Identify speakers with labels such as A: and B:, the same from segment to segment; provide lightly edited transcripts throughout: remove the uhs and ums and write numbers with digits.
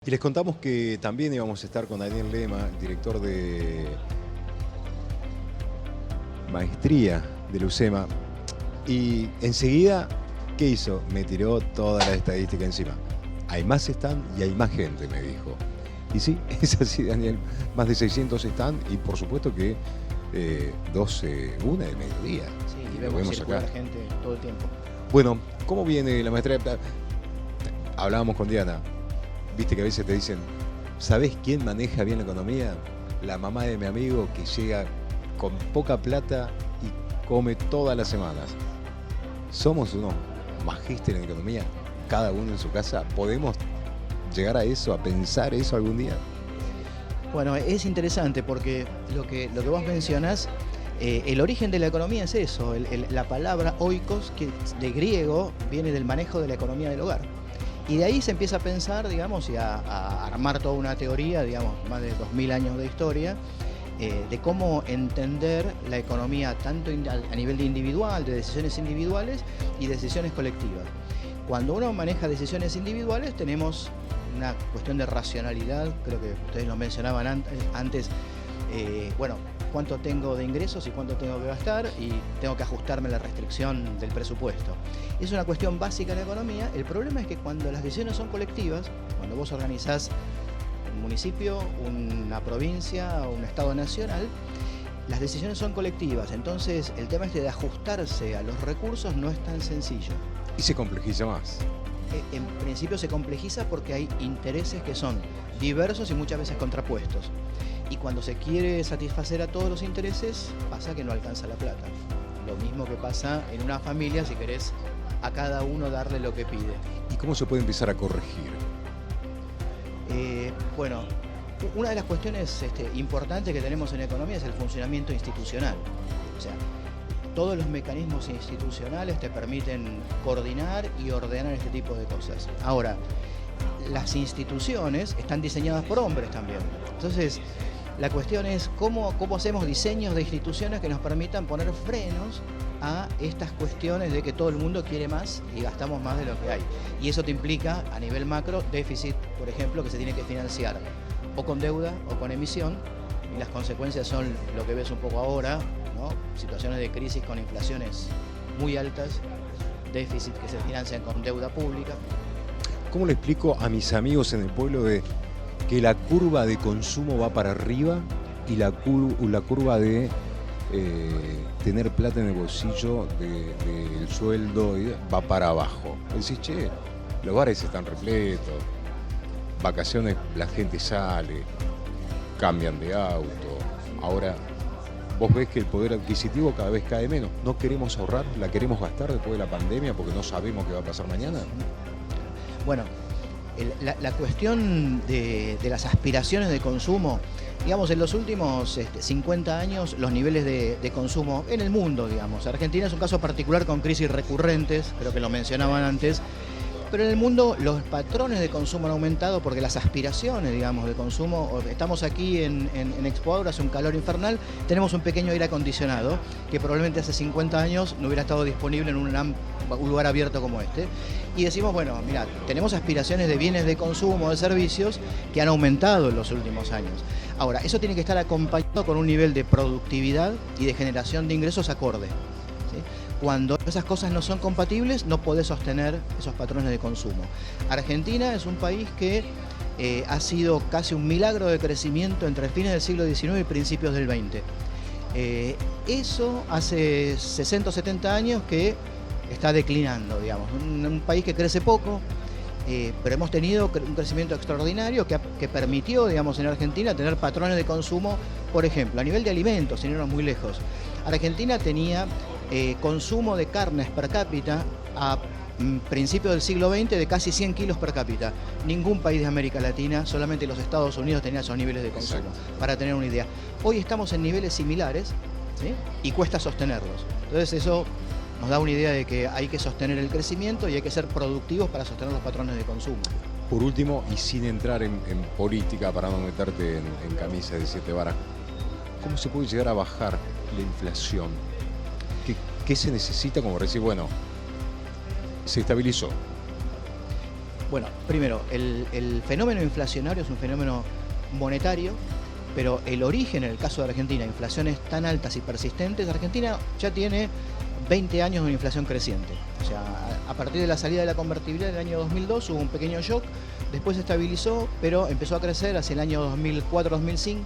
A: Y les contamos que también íbamos a estar con Daniel Lema, director de maestría del UCEMA. Y enseguida, ¿qué hizo? Me tiró toda la estadística encima. Hay más stand y hay más gente, me dijo. Y sí, es así, Daniel. Más de 600 stand y por supuesto que 12, 1 de mediodía.
B: Sí, y
A: lo
B: vemos circular
A: acá.
B: gente todo el tiempo.
A: Bueno, ¿cómo viene la maestría? Hablábamos con Diana. Viste que a veces te dicen, ¿sabés quién maneja bien la economía? La mamá de mi amigo que llega con poca plata y come todas las semanas. Somos unos magísteres en economía, cada uno en su casa. ¿Podemos llegar a eso, a pensar eso algún día?
B: Bueno, es interesante porque lo que vos mencionás, el origen de la economía es eso. La palabra oikos, que de griego viene del manejo de la economía del hogar. Y de ahí se empieza a pensar, digamos, y a armar toda una teoría, digamos, más de 2000 años de historia, de cómo entender la economía tanto a nivel de individual, de decisiones individuales y decisiones colectivas. Cuando uno maneja decisiones individuales tenemos una cuestión de racionalidad, creo que ustedes lo mencionaban antes, bueno, cuánto tengo de ingresos y cuánto tengo que gastar y tengo que ajustarme a la restricción del presupuesto. Es una cuestión básica de la economía. El problema es que cuando las decisiones son colectivas, cuando vos organizás un municipio, una provincia o un estado nacional, las decisiones son colectivas. Entonces el tema este de ajustarse a los recursos no es tan sencillo.
A: Y se complejiza más.
B: En principio se complejiza porque hay intereses que son diversos y muchas veces contrapuestos. Y cuando se quiere satisfacer a todos los intereses, pasa que no alcanza la plata. Lo mismo que pasa en una familia si querés a cada uno darle lo que pide.
A: ¿Y cómo se puede empezar a corregir?
B: Bueno, una de las cuestiones importantes que tenemos en economía es el funcionamiento institucional. O sea, todos los mecanismos institucionales te permiten coordinar y ordenar este tipo de cosas. Ahora, las instituciones están diseñadas por hombres también. Entonces, la cuestión es cómo hacemos diseños de instituciones que nos permitan poner frenos a estas cuestiones de que todo el mundo quiere más y gastamos más de lo que hay. Y eso te implica, a nivel macro, déficit, por ejemplo, que se tiene que financiar o con deuda o con emisión, y las consecuencias son lo que ves un poco ahora, ¿no? Situaciones de crisis con inflaciones muy altas, déficit que se financian con deuda pública.
A: ¿Cómo le explico a mis amigos en el pueblo de que la curva de consumo va para arriba y la curva de tener plata en el bolsillo del sueldo va para abajo? Decís, che, los bares están repletos, vacaciones la gente sale, cambian de auto. Ahora, vos ves que el poder adquisitivo cada vez cae menos. No queremos ahorrar, la queremos gastar después de la pandemia porque no sabemos qué va a pasar mañana.
B: Bueno, la cuestión de las aspiraciones de consumo, digamos, en los últimos 50 años los niveles de consumo en el mundo, digamos, Argentina es un caso particular con crisis recurrentes, creo que lo mencionaban antes, pero en el mundo los patrones de consumo han aumentado porque las aspiraciones, digamos, de consumo, estamos aquí en Expo Agro, hace un calor infernal, tenemos un pequeño aire acondicionado que probablemente hace 50 años no hubiera estado disponible en un lugar abierto como este. Y decimos, bueno, mira, tenemos aspiraciones de bienes de consumo, de servicios que han aumentado en los últimos años. Ahora, eso tiene que estar acompañado con un nivel de productividad y de generación de ingresos acorde. Cuando esas cosas no son compatibles, no podés sostener esos patrones de consumo. Argentina es un país que ha sido casi un milagro de crecimiento entre fines del siglo XIX y principios del XX. Eso hace 60 o 70 años que está declinando, digamos. Un país que crece poco, pero hemos tenido un crecimiento extraordinario que permitió, digamos, en Argentina tener patrones de consumo, por ejemplo, a nivel de alimentos, sin irnos muy lejos. Argentina tenía consumo de carnes per cápita a principios del siglo XX de casi 100 kilos per cápita. Ningún país de América Latina, solamente los Estados Unidos tenía esos niveles de consumo. Exacto. Para tener una idea. Hoy estamos en niveles similares, ¿sí? Y cuesta sostenerlos. Entonces eso nos da una idea de que hay que sostener el crecimiento y hay que ser productivos para sostener los patrones de consumo.
A: Por último, y sin entrar en política para no meterte en camisas de 7 varas, ¿cómo se puede llegar a bajar la inflación? ¿Qué se necesita como decir, bueno, se estabilizó?
B: Bueno, primero, el fenómeno inflacionario es un fenómeno monetario, pero el origen, en el caso de Argentina, inflaciones tan altas y persistentes, Argentina ya tiene 20 años de una inflación creciente. O sea, a partir de la salida de la convertibilidad del año 2002 hubo un pequeño shock, después se estabilizó, pero empezó a crecer hacia el año 2004-2005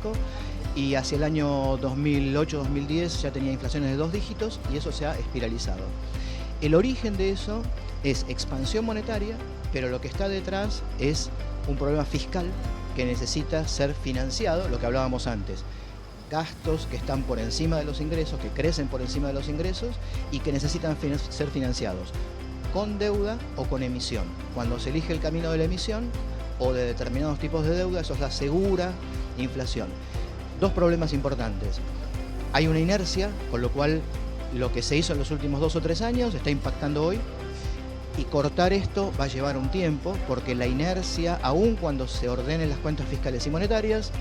B: y hacia el año 2008-2010 ya tenía inflaciones de 2 dígitos y eso se ha espiralizado. El origen de eso es expansión monetaria, pero lo que está detrás es un problema fiscal que necesita ser financiado, lo que hablábamos antes. Gastos que están por encima de los ingresos, que crecen por encima de los ingresos y que necesitan ser financiados con deuda o con emisión. Cuando se elige el camino de la emisión o de determinados tipos de deuda, eso es la segura inflación. Dos problemas importantes. Hay una inercia, con lo cual lo que se hizo en los últimos 2 o 3 años está impactando hoy, y cortar esto va a llevar un tiempo, porque la inercia, aun cuando se ordenen las cuentas fiscales y monetarias,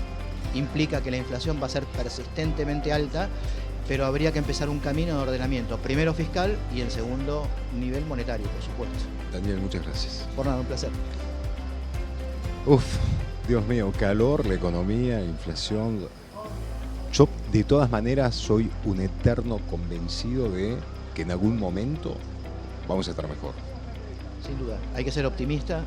B: implica que la inflación va a ser persistentemente alta, pero habría que empezar un camino de ordenamiento, primero fiscal y en segundo nivel monetario, por supuesto.
A: Daniel, muchas gracias.
B: Por nada, un placer.
A: Uf, Dios mío, calor, la economía, inflación. Yo, de todas maneras, soy un eterno convencido de que en algún momento vamos a estar mejor.
B: Sin duda, hay que ser optimista.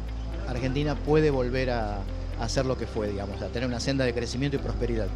B: Argentina puede volver a hacer lo que fue, digamos, a tener una senda de crecimiento y prosperidad.